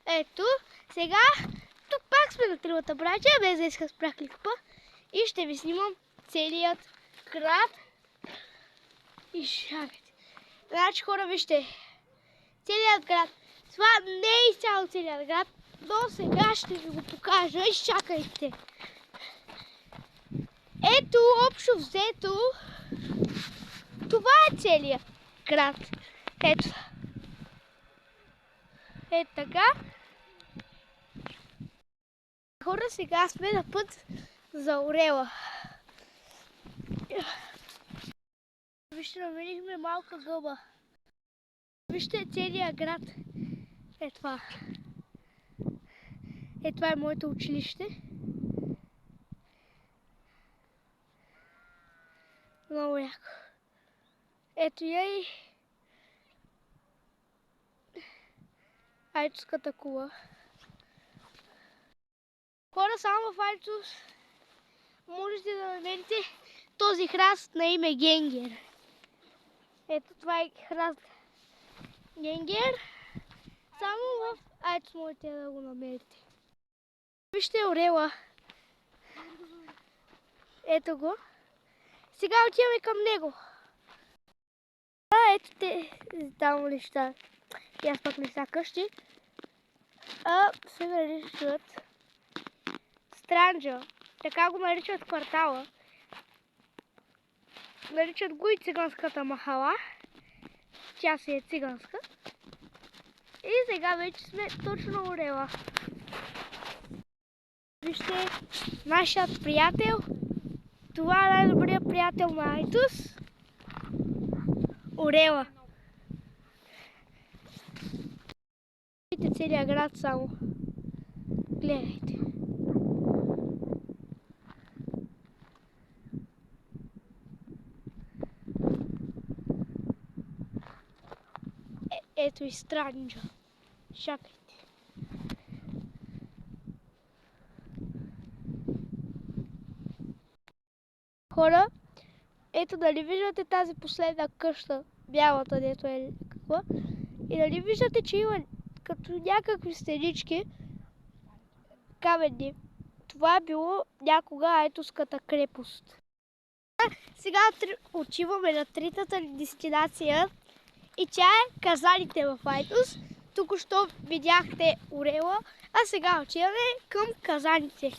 Ето, сега тук пак сме на Тримата братя, без да иска спрях клипа. И ще ви снимам целият град. И чакайте. Значи хора, вижте. Целият град. Това не е изцяло целият град, но сега ще ви го покажа. Изчакайте. Ето, общо взето, това е целият град. Ето. Ето така. Хора, сега сме на път за Орела. Вижте, намерихме малка гълба. Вижте целият град. Е това. Е това е моето училище. Много яко. Ето я и Айтоската кула. Хора, само в Айтос можете да намерите този храст на име Генгер. Ето това е храст Генгер. Само в Айтос можете да го намерите. Вижте Орела. Ето го. Сега отиваме към него. Ето те там неща. И аз пък неща къщи. Се наричат Странджа. Така го наричат квартала. Наричат го и циганската махала. Тя си е циганска. И сега вече сме точно Орела. Вижте нашият приятел. Това е най-добрият приятел на Айтос. Орела. Видите целият град само. Гледайте. Ето и Странджа. Чакайте. Хора, ето дали виждате тази последна къща, бялата, дето е каква. И дали виждате, че има като някакви стенички каменни. Това е било някога Айтоската крепост. Сега отиваме на третата дестинация и тя е Казаните в Айтос. Тук що видяхте Орела, а сега отиваме към Казаните.